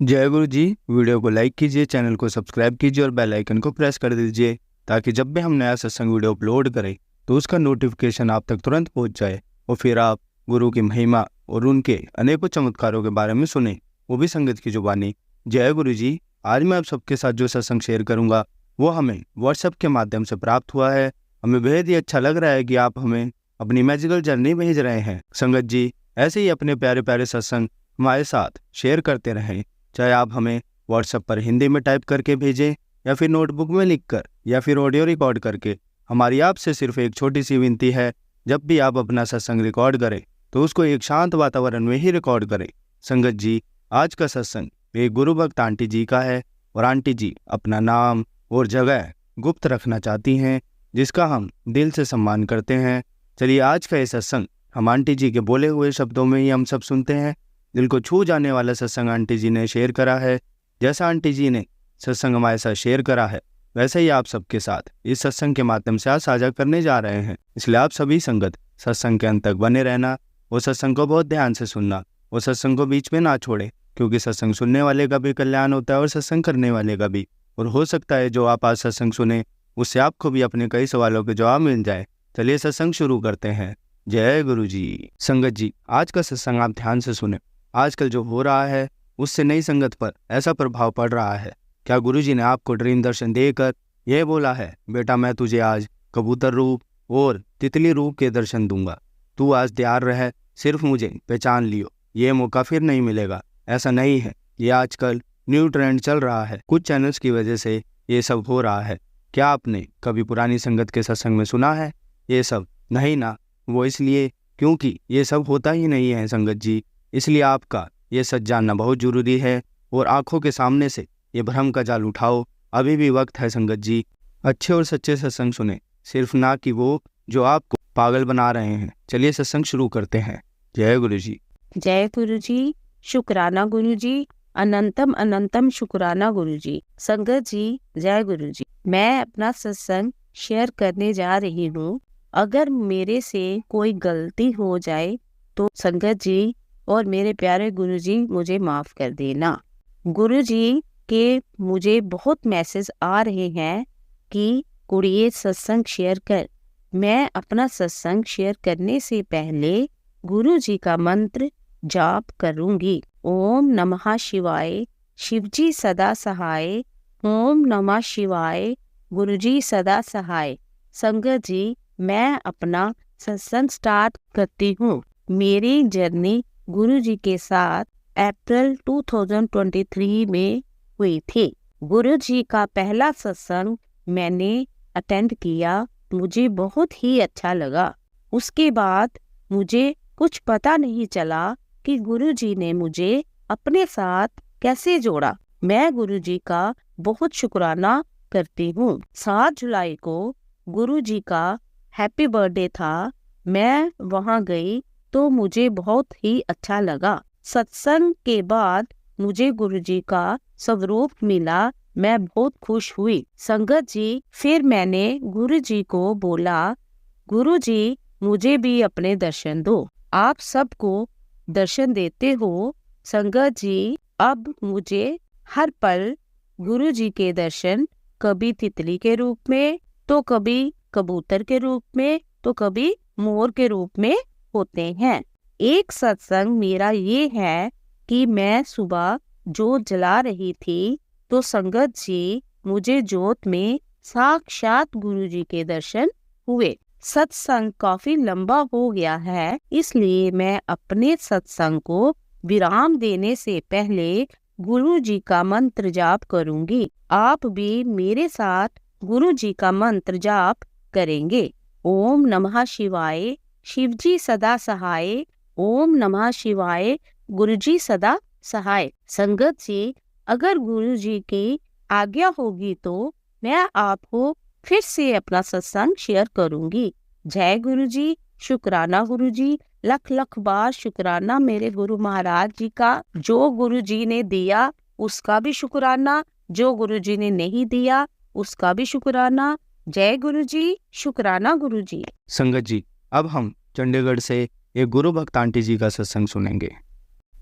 जय गुरु जी। वीडियो को लाइक कीजिए, चैनल को सब्सक्राइब कीजिए और बेल आइकन को प्रेस कर दीजिए ताकि जब भी हम नया सत्संग वीडियो अपलोड करें तो उसका नोटिफिकेशन आप तक तुरंत पहुंच जाए और फिर आप गुरु की महिमा और उनके अनेकों चमत्कारों के बारे में सुने, वो भी संगत की जुबानी। जय गुरु जी। आज मैं आप सबके साथ जो सत्संग शेयर करूंगा वो हमें व्हाट्सएप के माध्यम से प्राप्त हुआ है। हमें बेहद ही अच्छा लग रहा है कि आप हमें अपनी मैजिकल जर्नी भेज रहे हैं। संगत जी, ऐसे ही अपने प्यारे प्यारे सत्संग हमारे साथ शेयर करते रहें। चाहे आप हमें व्हाट्सएप पर हिंदी में टाइप करके भेजें या फिर नोटबुक में लिखकर या फिर ऑडियो रिकॉर्ड करके। हमारी आपसे सिर्फ एक छोटी सी विनती है, जब भी आप अपना सत्संग रिकॉर्ड करें तो उसको एक शांत वातावरण में ही रिकॉर्ड करें। संगत जी, आज का सत्संग एक गुरु भक्त आंटी जी का है और आंटी जी अपना नाम और जगह गुप्त रखना चाहती हैं, जिसका हम दिल से सम्मान करते हैं। चलिए आज का ये सत्संग हम आंटी जी के बोले हुए शब्दों में ही हम सब सुनते हैं। दिल को छू जाने वाला सत्संग आंटी जी ने शेयर करा है। जैसा आंटी जी ने सत्संग हमारे साथ शेयर करा है वैसे ही आप सबके साथ इस सत्संग के माध्यम से आज साझा करने जा रहे हैं। इसलिए आप सभी संगत सत्संग के अंत तक बने रहना और सत्संग को बहुत ध्यान से सुनना और सत्संग को बीच में ना छोड़े, क्योंकि सत्संग सुनने वाले का भी कल्याण होता है और सत्संग करने वाले का भी। और हो सकता है जो आप आज सत्संग सुने उससे आपको भी अपने कई सवालों के जवाब मिल जाए। चलिए सत्संग शुरू करते हैं। जय गुरु जी। संगत जी, आज का सत्संग आप ध्यान से सुने। आजकल जो हो रहा है उससे नई संगत पर ऐसा प्रभाव पड़ रहा है। क्या गुरुजी ने आपको ड्रीम दर्शन देकर यह बोला है, बेटा मैं तुझे आज कबूतर रूप और तितली रूप के दर्शन दूंगा, तू आज तैयार रह, सिर्फ मुझे पहचान लियो, ये मौका फिर नहीं मिलेगा? ऐसा नहीं है। ये आजकल न्यू ट्रेंड चल रहा है, कुछ चैनल्स की वजह से ये सब हो रहा है। क्या आपने कभी पुरानी संगत के सत्संग में सुना है ये सब? नहीं ना। वो इसलिए क्योंकि ये सब होता ही नहीं है संगत जी। इसलिए आपका ये सच जानना बहुत जरूरी है और आंखों के सामने से ये भ्रम का जाल उठाओ। अभी भी वक्त है संगत जी। अच्छे और सच्चे सत्संग सुने, सिर्फ ना कि वो जो आपको पागल बना रहे हैं। चलिए सत्संग शुरू करते हैं। जय गुरु जी। जय गुरु जी। शुक्राना गुरु जी। अनंतम अनंतम शुक्राना गुरु जी। संगत जी, जय गुरु जी। मैं अपना सत्संग शेयर करने जा रही हूँ। अगर मेरे से कोई गलती हो जाए तो संगत जी और मेरे प्यारे गुरु जी मुझे माफ कर देना। गुरु जी के मुझे बहुत मैसेज आ रहे हैं कि कुड़िए सत्संग शेयर कर। मैं अपना सत्संग शेयर करने से पहले गुरु जी का मंत्र जाप करूंगी। ओम नमः शिवाय, शिवजी सदा सहाय। ओम नमः शिवाय, गुरुजी सदा सहाय। संगत जी, मैं अपना सत्संग स्टार्ट करती हूँ। मेरी जर्नी गुरु जी के साथ अप्रैल 2023 में हुई थी। गुरु जी का पहला सत्संग मैंने अटेंड किया, मुझे बहुत ही अच्छा लगा। उसके बाद मुझे कुछ पता नहीं चला कि गुरु जी ने मुझे अपने साथ कैसे जोड़ा। मैं गुरु जी का बहुत शुक्राना करती हूँ। 7 जुलाई को गुरु जी का हैप्पी बर्थडे था। मैं वहाँ गई तो मुझे बहुत ही अच्छा लगा। सत्संग के बाद मुझे गुरु जी का स्वरूप मिला, मैं बहुत खुश हुई। संगत जी, फिर मैंने गुरु जी को बोला, गुरु जी मुझे भी अपने दर्शन दो। आप सबको दर्शन देते हो संगत जी। अब मुझे हर पल गुरु जी के दर्शन कभी तितली के रूप में, तो कभी कबूतर के रूप में, तो कभी मोर के रूप में होते हैं। एक सत्संग मेरा ये है कि मैं सुबह जोत जला रही थी तो संगत जी मुझे जोत में साक्षात गुरु जी के दर्शन हुए। सत्संग काफी लंबा हो गया है, इसलिए मैं अपने सत्संग को विराम देने से पहले गुरु जी का मंत्र जाप करूंगी। आप भी मेरे साथ गुरु जी का मंत्र जाप करेंगे। ओम नमः शिवाय, शिवजी सदा सहाय। ओम नमः शिवाय, गुरुजी सदा सहाय। संगत जी, अगर गुरु जी की आज्ञा होगी तो मैं आपको फिर से अपना सत्संग शेयर करूंगी। जय गुरु जी। शुक्राना गुरु जी। लख लख बार शुक्राना मेरे गुरु महाराज जी का। जो गुरु जी ने दिया उसका भी शुक्राना, जो गुरु जी ने नहीं दिया उसका भी शुक्राना। जय गुरु जी। शुक्राना गुरु जी। संगत जी, अब हम चंडीगढ़ से एक गुरु भक्त आंटी जी का सत्संग सुनेंगे।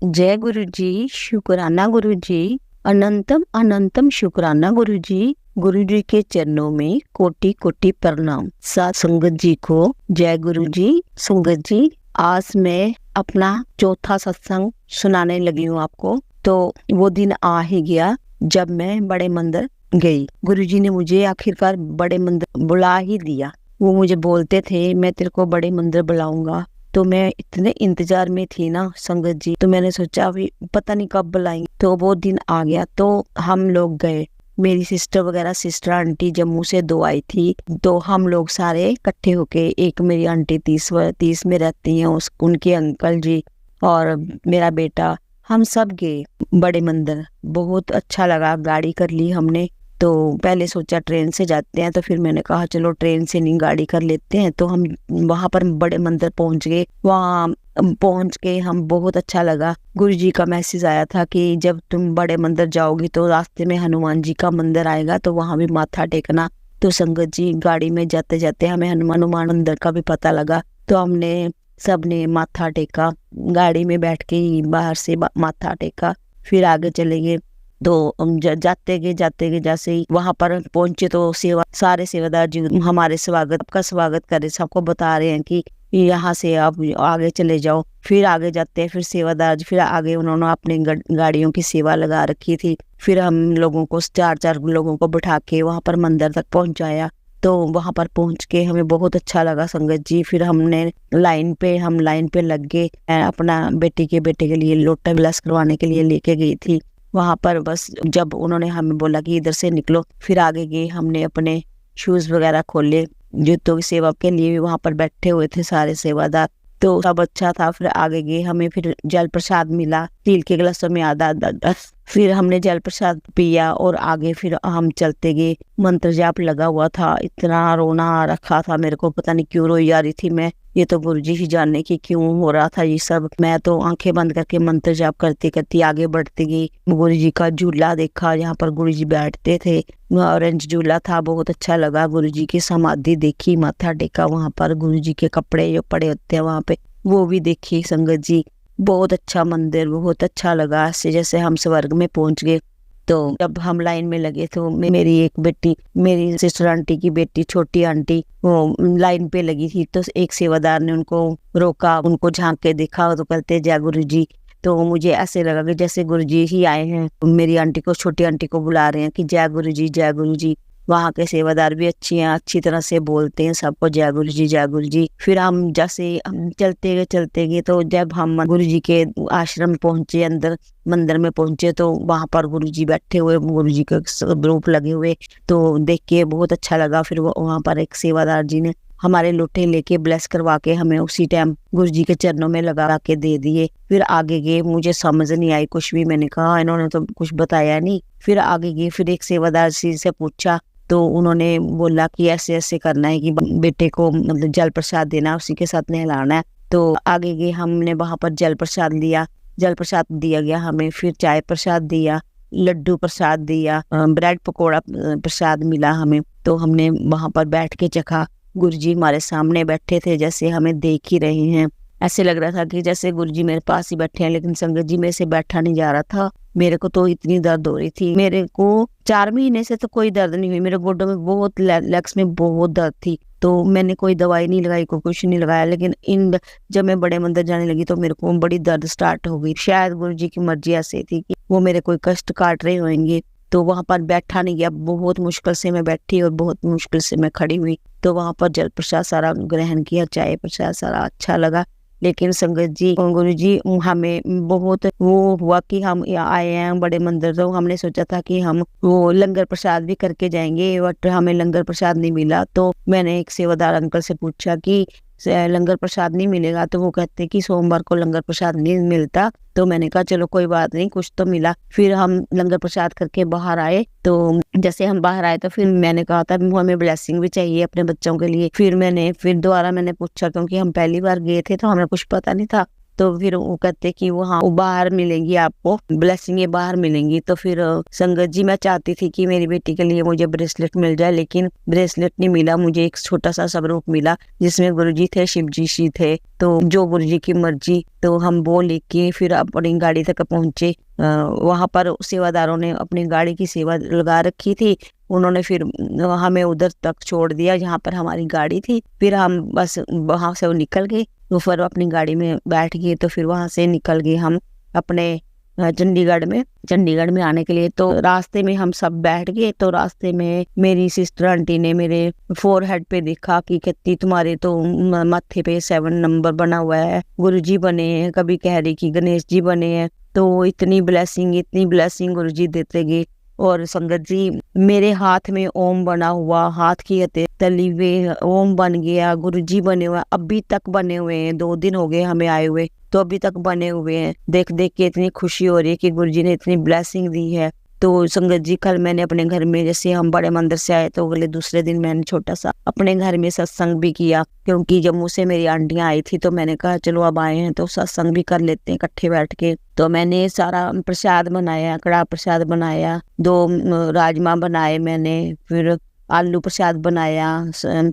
जय गुरु जी, शुक्राना गुरु जी, अनंतम अनंतम शुक्राना गुरु जी। गुरु जी के चरणों में कोटि कोटि प्रणाम। साथ संगत जी को जय गुरु जी। संगत जी, आज मैं अपना चौथा सत्संग सुनाने लगी हूँ आपको। तो वो दिन आ ही गया जब मैं बड़े मंदिर गई। गुरुजी ने मुझे आखिरकार बड़े मंदिर बुला ही दिया। वो मुझे बोलते थे मैं तेरे को बड़े मंदिर बुलाऊंगा। तो मैं इतने इंतजार में थी ना संगत जी, तो मैंने सोचा अभी पता नहीं कब बुलाएंगे। तो वो दिन आ गया तो हम लोग गए। मेरी सिस्टर वगैरह, सिस्टर आंटी जम्मू से 2 आई थी। तो हम लोग सारे इकट्ठे होके, एक मेरी आंटी 30 में रहती हैं, उनके अंकल जी और मेरा बेटा, हम सब गए बड़े मंदिर। बहुत अच्छा लगा। गाड़ी कर ली हमने। तो पहले सोचा ट्रेन से जाते हैं, तो फिर मैंने कहा चलो ट्रेन से नहीं, गाड़ी कर लेते हैं। तो हम वहां पर बड़े मंदिर पहुंच गए। वहां पहुंच के हम बहुत अच्छा लगा। गुरुजी का मैसेज आया था कि जब तुम बड़े मंदिर जाओगी तो रास्ते में हनुमान जी का मंदिर आएगा, तो वहां भी माथा टेकना। तो संगत जी, गाड़ी में जाते जाते हमें हनुमान मंदिर का भी पता लगा। तो हमने सबने माथा टेका, गाड़ी में बैठ के ही बाहर से माथा टेका। फिर आगे चले गए। तो हम जाते गए जैसे ही वहां पर पहुंचे तो सारे सेवादार जी हमारे आपका स्वागत कर रहे, सबको बता रहे हैं कि यहाँ से आप आगे चले जाओ। फिर आगे जाते हैं, फिर सेवादार जी, फिर आगे उन्होंने अपने गाड़ियों की सेवा लगा रखी थी। फिर हम लोगों को 4 लोगों को बिठा के वहां पर मंदिर तक पहुंचाया। तो वहां पर पहुंच के हमें बहुत अच्छा लगा संगत जी। फिर हमने लाइन पे लग गए। अपना बेटे के लिए लोटा विलास करवाने के लिए लेके गई थी। वहां पर बस जब उन्होंने हमें बोला कि इधर से निकलो, फिर आगे गए। हमने अपने शूज वगैरह खोले। जूतों की सेवा के लिए भी वहां पर बैठे हुए थे सारे सेवादार। तो सब अच्छा था। फिर आगे गए, हमें फिर जल प्रसाद मिला स्टील के गिलासों में आधा। फिर हमने जल प्रसाद पिया और आगे फिर हम चलते गए। मंत्र जाप लगा हुआ था। इतना रोना आ रखा था मेरे को, पता नहीं क्यों रोई जा रही थी मैं। ये तो गुरुजी ही जाने की क्यों हो रहा था ये सब। मैं तो आंखें बंद करके मंत्र जाप करती करती आगे बढ़ती गई। गुरुजी का झूला देखा, जहाँ पर गुरुजी बैठते थे। ऑरेंज झूला था, बहुत अच्छा लगा। गुरुजी की समाधि देखी, माथा टेका वहां पर। गुरुजी के कपड़े जो पड़े होते हैं वहां पे, वो भी देखी संगत जी। बहुत अच्छा मंदिर, बहुत अच्छा लगा। ऐसे जैसे हम स्वर्ग में पहुंच गए। तो जब हम लाइन में लगे तो मेरी एक बेटी, मेरी सिस्टर आंटी की बेटी, छोटी आंटी, वो लाइन पे लगी थी। तो एक सेवादार ने उनको रोका, उनको झांक के देखा तो कहते जय गुरु जी। तो मुझे ऐसे लगा कि जैसे गुरुजी ही आए हैं, मेरी आंटी को, छोटी आंटी को बुला रहे हैं कि जय गुरु जी, जय गुरु जी। वहाँ के सेवादार भी अच्छी हैं, अच्छी तरह से बोलते हैं सबको जय गुरु जी, जय गुरु जी। फिर हम जैसे हम चलते गए तो जब हम गुरु जी के आश्रम पहुंचे, अंदर मंदिर में पहुंचे, तो वहां पर गुरु जी बैठे हुए, गुरु जी के रूप लगे हुए, तो देख के बहुत अच्छा लगा। फिर वहां पर एक सेवादार जी ने हमारे लोटे लेके ब्लेस करवा के हमें उसी टाइम गुरु जी के चरणों में लगा के दे दिए। फिर आगे गए, मुझे समझ नहीं आई कुछ भी। मैंने कहा इन्होंने तो कुछ बताया नहीं। फिर आगे गए, फिर एक सेवादार जी से पूछा तो उन्होंने बोला कि ऐसे ऐसे करना है कि बेटे को मतलब जल प्रसाद देना, उसी के साथ नहलाना है। तो आगे गए, हमने वहां पर जल प्रसाद लिया, जल प्रसाद दिया गया हमें। फिर चाय प्रसाद दिया, लड्डू प्रसाद दिया, ब्रेड पकोड़ा प्रसाद मिला हमें। तो हमने वहां पर बैठ के चखा। गुरुजी हमारे सामने बैठे थे, जैसे हमें देख ही रहे हैं। ऐसे लग रहा था कि जैसे गुरुजी मेरे पास ही बैठे हैं, लेकिन संगत जी मेरे से बैठा नहीं जा रहा था। मेरे को तो इतनी दर्द हो रही थी। मेरे को 4 महीने से तो कोई दर्द नहीं हुई। मेरे गोडों में बहुत, लेग्स में बहुत दर्द थी। तो मैंने कोई दवाई नहीं लगाई, कोई कुछ नहीं लगाया। लेकिन जब मैं बड़े मंदिर जाने लगी तो मेरे को बड़ी दर्द स्टार्ट हो गई। शायद गुरुजी की मर्जी ऐसी थी कि वो मेरे कोई कष्ट काट रहे होंगे। तो वहां पर बैठा नहीं गया। बहुत मुश्किल से मैं बैठी और बहुत मुश्किल से मैं खड़ी हुई। तो वहां पर जल प्रसाद सारा ग्रहण किया, चाय प्रसाद सारा अच्छा लगा। लेकिन संगत जी, गुरु जी हमें बहुत वो हुआ कि हम आए हैं बड़े मंदिर। तो हमने सोचा था कि हम वो लंगर प्रसाद भी करके जाएंगे, बट हमें लंगर प्रसाद नहीं मिला। तो मैंने एक सेवादार अंकल से पूछा कि लंगर प्रसाद नहीं मिलेगा। तो वो कहते कि सोमवार को लंगर प्रसाद नहीं मिलता। तो मैंने कहा चलो कोई बात नहीं, कुछ तो मिला। फिर हम लंगर प्रसाद करके बाहर आए। तो जैसे हम बाहर आए तो फिर मैंने कहा था हमें ब्लेसिंग भी चाहिए अपने बच्चों के लिए। फिर दोबारा मैंने पूछा, क्योंकि हम पहली बार गए थे तो हमें कुछ पता नहीं था। तो फिर वो कहते कि वहाँ वो बाहर मिलेंगी, आपको ब्लेसिंग बाहर मिलेंगी। तो फिर संगत जी मैं चाहती थी कि मेरी बेटी के लिए मुझे ब्रेसलेट मिल जाए, लेकिन ब्रेसलेट नहीं मिला। मुझे एक छोटा सा स्वरूप मिला जिसमें गुरुजी थे, शिव जी थे। तो जो गुरुजी की मर्जी, तो हम वो लेके फिर अपनी गाड़ी तक पहुंचे। वहां पर सेवादारों ने अपनी गाड़ी की सेवा लगा रखी थी। उन्होंने फिर हमें उधर तक छोड़ दिया जहाँ पर हमारी गाड़ी थी। फिर हम बस वहां से निकल गए, तो फिर अपनी गाड़ी में बैठ गए। तो फिर वहां से निकल गए हम अपने चंडीगढ़ में आने के लिए। तो रास्ते में हम सब बैठ गए। तो रास्ते में मेरी सिस्टर आंटी ने मेरे फोरहेड पे देखा कि कहती तुम्हारे तो माथे पे 7 नंबर बना हुआ है, गुरुजी बने हैं। कभी कह रही कि गणेश जी बने हैं। तो इतनी ब्लेसिंग गुरुजी देते गए। और संगत जी मेरे हाथ में ओम बना हुआ, हाथ की तली हुए ओम बन गया, गुरुजी बने हुए, अभी तक बने हुए हैं। 2 दिन हो गए हमें आए हुए, तो अभी तक बने हुए हैं। देख देख के इतनी खुशी हो रही है कि गुरुजी ने इतनी ब्लेसिंग दी है। तो संगत जी कल मैंने अपने घर में, जैसे हम बड़े मंदिर से आए तो अगले दूसरे दिन मैंने छोटा सा अपने घर में सत्संग भी किया, क्योंकि जम्मू से मेरी आंटियां आई थी। तो मैंने कहा चलो अब आए हैं तो सत्संग भी कर लेते हैं इकट्ठे बैठ के। तो मैंने सारा प्रसाद बनाया, कड़ा प्रसाद बनाया, 2 राजमा बनाए मैंने, फिर आलू प्रसाद बनाया,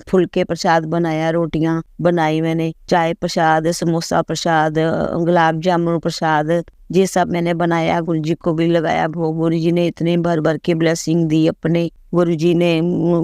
फुलके प्रसाद बनाया, रोटियां बनाई मैंने, चाय प्रसाद, समोसा प्रसाद, गुलाब जामुन प्रसाद, ये सब मैंने बनाया। गुरुजी को भी लगाया भोग। गुरुजी ने इतने भर भर के ब्लेसिंग दी अपने। गुरुजी ने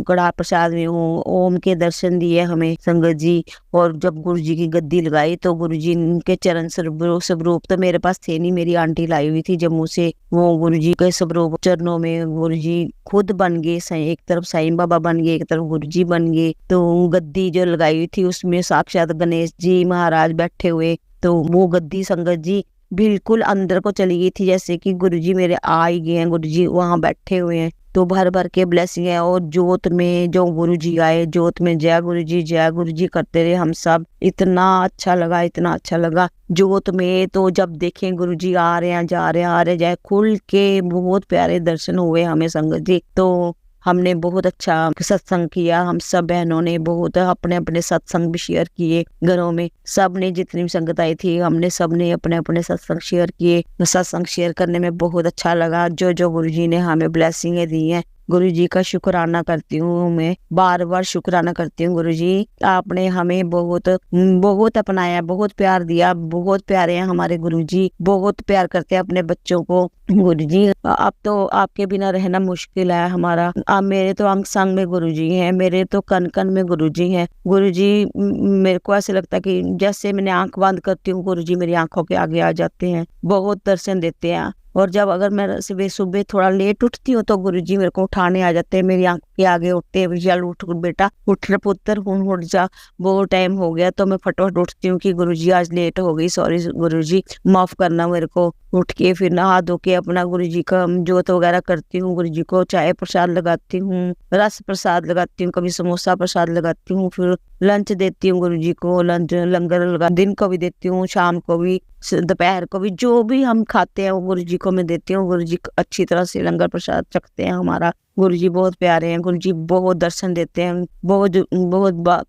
कड़ा प्रसाद में ओम के दर्शन दिए हमें संगत जी। और जब गुरुजी की गद्दी लगाई तो गुरुजी के चरण स्वरूप तो मेरे पास थे नहीं, मेरी आंटी लाई हुई थी जम्मू से। वो गुरुजी के स्वरूप चरणों में गुरुजी खुद बन गए, एक तरफ साईं बाबा बन गए, एक तरफ गुरुजी बन गए। तो गद्दी जो लगाई हुई थी उसमें साक्षात गणेश जी महाराज बैठे हुए। तो वो गद्दी संगत जी बिल्कुल अंदर को चली गई थी, जैसे कि गुरुजी मेरे आ ही गए हैं, गुरुजी वहां बैठे हुए हैं। तो भर भर के ब्लेसिंग है। और जोत में जो गुरुजी आए, जोत में जय गुरुजी करते रहे हम सब। इतना अच्छा लगा, इतना अच्छा लगा। जोत में तो जब देखें गुरुजी आ रहे हैं, जा रहे हैं, आ रहे जाए, खुल के बहुत प्यारे दर्शन हुए हमें संगत जी। तो हमने बहुत अच्छा सत्संग किया। हम सब बहनों ने बहुत अपने अपने सत्संग भी शेयर किए घरों में। सब ने जितनी भी संगत आई थी, हमने सब ने अपने अपने सत्संग शेयर किए। सत्संग शेयर करने में बहुत अच्छा लगा। जो जो गुरुजी ने हमें ब्लेसिंगें दी हैं, गुरुजी का शुक्राना करती हूँ। मैं बार बार शुक्राना करती हूँ। गुरुजी आपने हमें बहुत बहुत अपनाया, बहुत प्यार दिया। बहुत प्यारे हैं हमारे गुरुजी, बहुत प्यार करते हैं अपने बच्चों को। गुरुजी अब तो आपके बिना रहना मुश्किल है हमारा। आप मेरे तो अंग संग में गुरुजी हैं, मेरे तो कन कन में गुरुजी हैं। गुरुजी मेरे को ऐसे लगता है कि जैसे मैंने आंख बंद करती हूँ, गुरुजी मेरी आंखों के आगे आ जाते हैं, बहुत दर्शन देते हैं। और जब अगर मैं सुबह थोड़ा लेट उठती हूँ तो गुरुजी मेरे को उठाने आ जाते हैं, मेरी आंख के आगे उठते हैं, चल उठ बेटा, उठ पुत्र, उठ जा, बहुत टाइम हो गया। तो मैं फटाफट उठती हूँ कि गुरुजी आज लेट हो गई, सॉरी गुरुजी, माफ करना मेरे को। उठ के फिर नहा धो के अपना गुरुजी का जोत वगैरह करती हूँ। गुरुजी को चाय प्रसाद लगाती हूँ, रस प्रसाद लगाती हूँ, कभी समोसा प्रसाद लगाती हूँ। फिर लंच देती हूँ गुरुजी को, लंगर लगा, दिन को भी देती हूँ, शाम को भी, दोपहर को भी, जो भी हम खाते हैं वो गुरुजी को मैं देती हूँ। गुरुजी अच्छी तरह से लंगर प्रसाद चखते हैं हमारा। गुरुजी बहुत प्यारे हैं, गुरुजी बहुत दर्शन देते हैं। बहुत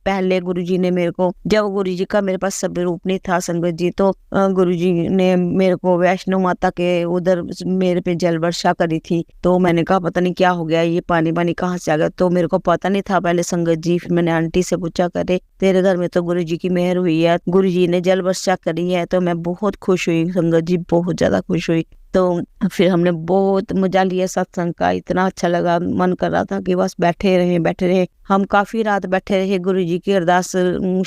पहले गुरुजी ने मेरे को, जब गुरुजी का मेरे पास स्वरूप नहीं था संगत जी, तो गुरुजी ने मेरे को वैष्णो माता के उधर मेरे पे जल वर्षा करी थी। तो मैंने कहा पता नहीं क्या हो गया, ये पानी कहाँ से आ गया। तो मेरे को पता नहीं था पहले संगत जी। फिर मैंने आंटी से पूछा, करे तेरे घर में तो गुरुजी की मेहर हुई है, गुरुजी ने जल वर्षा करी है। तो मैं बहुत खुश हुई संगत जी, बहुत ज्यादा खुश हुई। तो फिर हमने बहुत मजा लिया सत्संग का, इतना अच्छा लगा, मन कर रहा था कि बस बैठे रहे। हम काफी रात बैठे रहे, गुरुजी की अरदास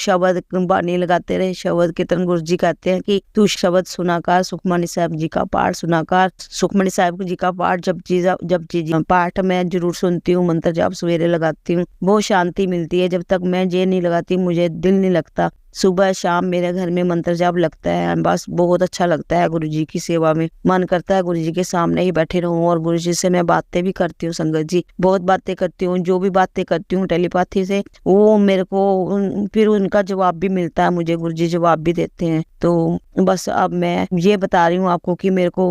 शब्द बानी लगाते रहे। शब्द कीर्तन गुरुजी कहते हैं कि तू शब्द सुनाकर, सुखमनी साहब जी का पाठ सुनाकर, सुखमनी साहब जी का पाठ जब जी पाठ मैं जरूर सुनती हूँ, मंत्र जाप सवेरे लगाती हूँ, बहुत शांति मिलती है। जब तक मैं ये नहीं लगाती मुझे दिल नहीं लगता। सुबह शाम मेरे घर में मंत्र जाप लगता है, बस बहुत अच्छा लगता है। गुरुजी की सेवा में मन करता है गुरुजी के सामने ही बैठे रहूं। और गुरुजी से मैं बातें भी करती हूँ संगत जी, बहुत बातें करती हूँ। जो भी बातें करती हूँ टेलीपैथी से, वो मेरे को फिर उनका जवाब भी मिलता है मुझे, गुरुजी जवाब भी देते हैं। तो बस अब मैं ये बता रही हूँ आपको कि मेरे को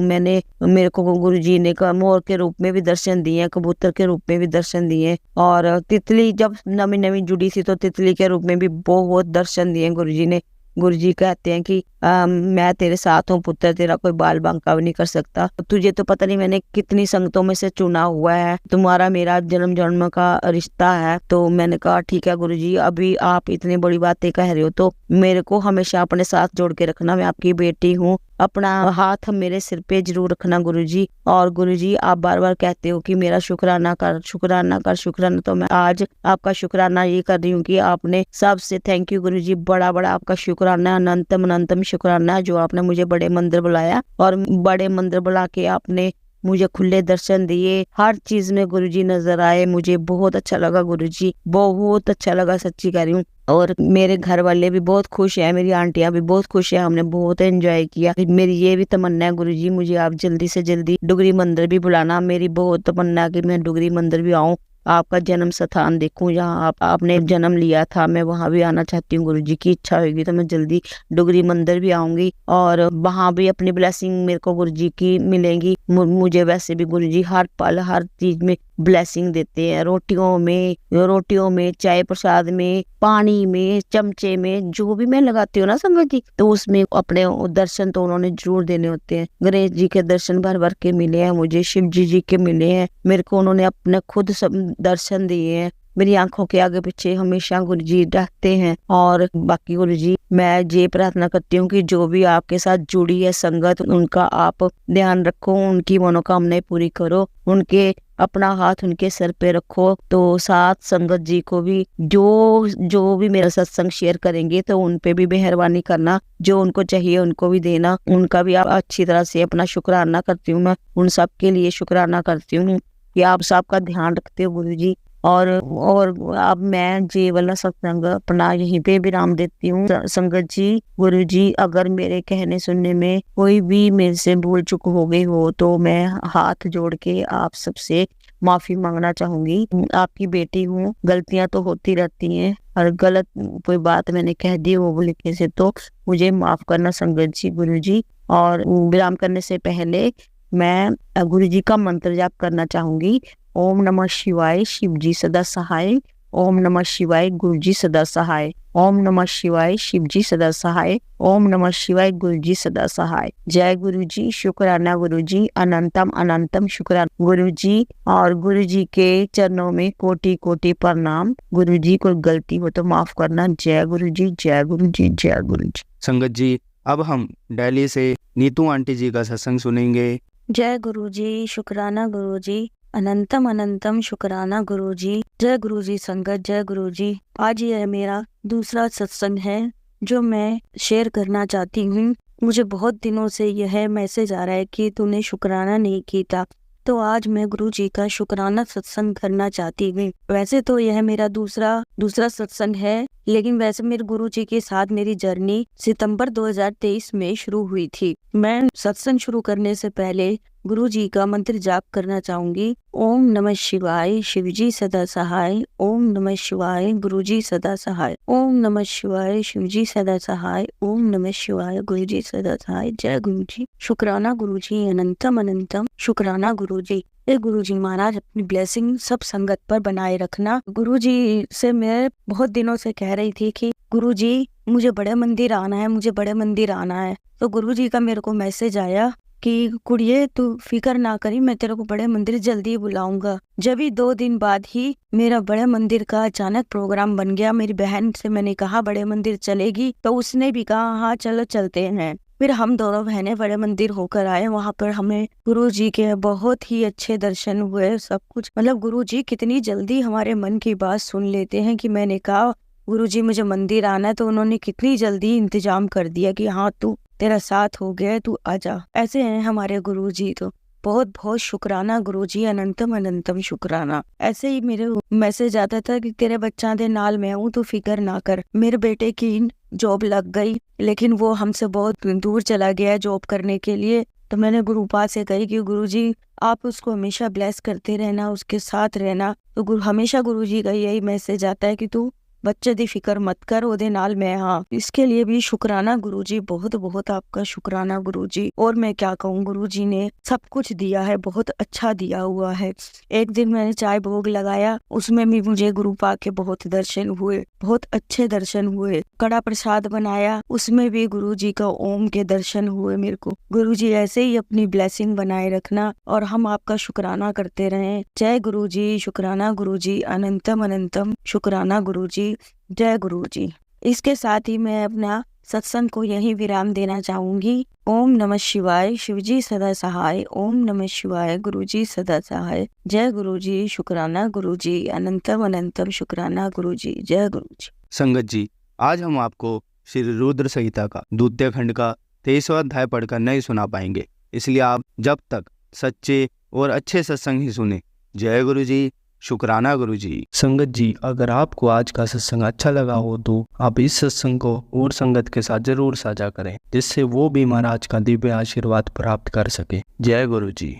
गुरुजी ने मोर के रूप में भी दर्शन दिए, कबूतर के रूप में भी दर्शन दिए। और तितली जब नवी जुड़ी थी तो तितली के रूप में भी बहुत दर्शन दिए गुरुजी ने। गुरुजी कहते हैं कि मैं तेरे साथ हूँ पुत्र, तेरा कोई बाल बांका भी नहीं कर सकता। तुझे तो पता नहीं मैंने कितनी संगतों में से चुना हुआ है, तुम्हारा मेरा जन्म जन्म का रिश्ता है। तो मैंने कहा ठीक है गुरुजी, अभी आप इतनी बड़ी बातें कह रहे हो तो मेरे को हमेशा अपने साथ जोड़ के रखना, मैं आपकी बेटी हूँ, अपना हाथ मेरे सिर पे जरूर रखना गुरुजी। और गुरुजी आप बार बार कहते हो कि मेरा शुक्राना कर, शुक्राना कर, शुक्राना, तो मैं आज आपका शुक्राना ये कर रही हूँ कि आपने सबसे थैंक यू गुरुजी, बड़ा बड़ा आपका शुक्राना, अनंतम अनंतम शुक्राना जो आपने मुझे बड़े मंदिर बुलाया और बड़े मंदिर बुला के आपने मुझे खुले दर्शन दिए, हर चीज में गुरुजी नजर आए, मुझे बहुत अच्छा लगा गुरुजी, बहुत अच्छा लगा, सच्ची कह रही हूँ। और मेरे घर वाले भी बहुत खुश है, मेरी आंटियां भी बहुत खुश है, हमने बहुत एंजॉय किया। मेरी ये भी तमन्ना है गुरुजी, मुझे आप जल्दी से जल्दी डुगरी मंदिर भी बुलाना, मेरी बहुत तमन्ना है कि मैं डुगरी मंदिर भी आऊँ, आपका जन्म स्थान देखूं, जहाँ आपने जन्म लिया था, मैं वहां भी आना चाहती हूँ। गुरुजी की इच्छा होगी तो मैं जल्दी डुगरी मंदिर भी आऊंगी और वहां भी अपनी ब्लेसिंग मेरे को गुरुजी की मिलेंगी। मुझे वैसे भी गुरुजी हर पल हर चीज में ब्लेसिंग देते हैं, रोटियों में, चाय प्रसाद में, पानी में, चमचे में, जो भी मैं लगाती हूँ ना संगत जी, तो उसमें अपने दर्शन तो उन्होंने जरूर देने होते हैं। गणेश जी के दर्शन भर भर के मिले हैं मुझे, शिव जी के मिले हैं मेरे को, उन्होंने अपने खुद सब दर्शन दिए हैं, मेरी आंखों के आगे पीछे हमेशा गुरुजी रहते हैं। और बाकी गुरुजी मैं ये प्रार्थना करती हूँ कि जो भी आपके साथ जुड़ी है संगत, उनका आप ध्यान रखो, उनकी मनोकामनाएं पूरी करो, उनके अपना हाथ उनके सर पे रखो। तो साथ संगत जी को भी जो भी मेरा सत्संग शेयर करेंगे तो उन पे भी मेहरबानी करना, जो उनको चाहिए उनको भी देना, उनका भी आप अच्छी तरह से अपना शुक्राना करती हूँ, मैं उन सब के लिए शुक्राना करती हूँ कि आप सबका ध्यान रखते हो गुरुजी। और अब मैं ये वाला सत्संग अपना यहीं पे विराम देती हूँ संगत जी। गुरुजी अगर मेरे कहने सुनने में कोई भी मेरे से भूल चूक हो गई हो तो मैं हाथ जोड़ के आप सबसे माफी मांगना चाहूंगी। आपकी बेटी हूँ, गलतियां तो होती रहती हैं, और गलत कोई बात मैंने कह दी हो बोलने से तो मुझे माफ करना संगत जी गुरुजी। और विराम करने से पहले मैं गुरुजी का मंत्र जाप करना चाहूंगी। ओम नमः शिवाय, शिव जी सदा सहाय। ओम नमः शिवाय, गुरुजी सदा सहाय। ओम नमः शिवाय, शिव जी सदा सहाय। ओम नमः शिवाय, गुरुजी सदा सहाय। जय गुरुजी, शुक्राना गुरुजी, अनंतम अनंतम शुक्राना गुरुजी। और गुरुजी के चरणों में कोटि कोटि प्रणाम। गुरुजी कोई गलती हो तो माफ करना। जय गुरुजी, जय गुरुजी, जय गुरुजी। संगत जी अब हम दिल्ली से नीतू आंटी जी का सत्संग सुनेंगे। जय गुरुजी, शुक्राना गुरुजी, अनंतम अनंतम शुक्राना गुरुजी। जय गुरुजी संगत, जय गुरुजी। आज यह मेरा दूसरा सत्संग है जो मैं शेयर करना चाहती हूँ। मुझे बहुत दिनों से यह मैसेज आ रहा है कि तूने शुक्राना नहीं किया, तो आज मैं गुरुजी का शुक्राना सत्संग करना चाहती हूँ। वैसे तो यह मेरा दूसरा सत्संग है, लेकिन वैसे मेरे गुरुजी के साथ मेरी जर्नी सितंबर 2023 में शुरू हुई थी। मैं सत्संग शुरू करने से पहले गुरुजी का मंत्र जाप करना चाहूंगी। ओम नमः शिवाय, शिवजी सदा सहाय। ओम नमः शिवाय, गुरुजी सदा सहाय। ओम नमः शिवाय, शिवजी सदा सहाय। ओम नमः शिवाय, गुरुजी सदा सहाय। जय गुरुजी, शुक्राना गुरुजी, अनंतम अनंतम शुक्राना गुरुजी। गुरुजी महाराज अपनी ब्लेसिंग सब संगत पर बनाए रखना। गुरुजी से मैं बहुत दिनों से कह रही थी कि गुरुजी मुझे बड़े मंदिर आना है, मुझे बड़े मंदिर आना है। तो गुरुजी का मेरे को मैसेज आया कि कुड़िए तू फिक्र ना करी, मैं तेरे को बड़े मंदिर जल्दी बुलाऊंगा। जब ही 2 दिन बाद ही मेरा बड़े मंदिर का अचानक प्रोग्राम बन गया। मेरी बहन से मैंने कहा बड़े मंदिर चलेगी, तो उसने भी कहा हाँ चलो चलते हैं। फिर हम दोनों बहनें बड़े मंदिर होकर आए। वहाँ पर हमें गुरुजी के बहुत ही अच्छे दर्शन हुए। सब कुछ मतलब गुरुजी कितनी जल्दी हमारे मन की बात सुन लेते हैं कि मैंने कहा गुरुजी मुझे मंदिर आना है, तो उन्होंने कितनी जल्दी इंतजाम कर दिया कि हाँ तू तेरा साथ हो गया, तू आजा। ऐसे हैं हमारे गुरुजी, तो बहुत बहुत शुक्राना गुरुजी, अनंतम अनंतम शुक्राना। ऐसे ही मेरे मैसेज आता था कि तेरे बच्चा दे नाल मैं हूँ, तू फिक्र ना कर। मेरे बेटे की जॉब लग गई, लेकिन वो हमसे बहुत दूर चला गया जॉब करने के लिए। तो मैंने गुरुपाद से कही कि गुरुजी आप उसको हमेशा ब्लेस करते रहना, उसके साथ रहना। तो हमेशा गुरुजी का यही मैसेज आता है कि तू बच्चे दी फिक्र मत कर, ओदे नाल मैं हाँ। इसके लिए भी शुक्राना गुरुजी, बहुत बहुत आपका शुक्राना गुरुजी। और मैं क्या कहूँ, गुरुजी ने सब कुछ दिया है, बहुत अच्छा दिया हुआ है। एक दिन मैंने चाय भोग लगाया, उसमें भी मुझे गुरुपा के बहुत दर्शन हुए। बहुत अच्छे दर्शन हुए। कड़ा प्रसाद बनाया, उसमें भी गुरुजी का ओम के दर्शन हुए मेरे को। गुरुजी ऐसे ही अपनी ब्लेसिंग बनाए रखना और हम आपका शुक्राना करते रहें। जय गुरुजी, शुक्राना गुरुजी, अनंतम अनंतम शुक्राना गुरुजी, जय गुरुजी। इसके साथ ही मैं अपना सत्संग को यही विराम देना चाहूंगी। ओम नमः शिवाय, शिवजी सदा सहाय। ओम नमः शिवाय, गुरुजी सदा सहाय। जय गुरुजी, शुक्राना गुरुजी, अनंतम अनंतम शुक्राना गुरुजी, जय गुरुजी। संगत जी, आज हम आपको श्री रुद्र संहिता का द्वितीय खंड का 23वां अध्याय पढ़कर नहीं सुना पाएंगे, इसलिए आप जब तक सच्चे और अच्छे सत्संग ही सुने। जय गुरु जी, शुक्राना गुरु जी। संगत जी, अगर आपको आज का सत्संग अच्छा लगा हो तो आप इस सत्संग को और संगत के साथ जरूर साझा करें, जिससे वो भी महाराज का दिव्य आशीर्वाद प्राप्त कर सके। जय गुरु जी।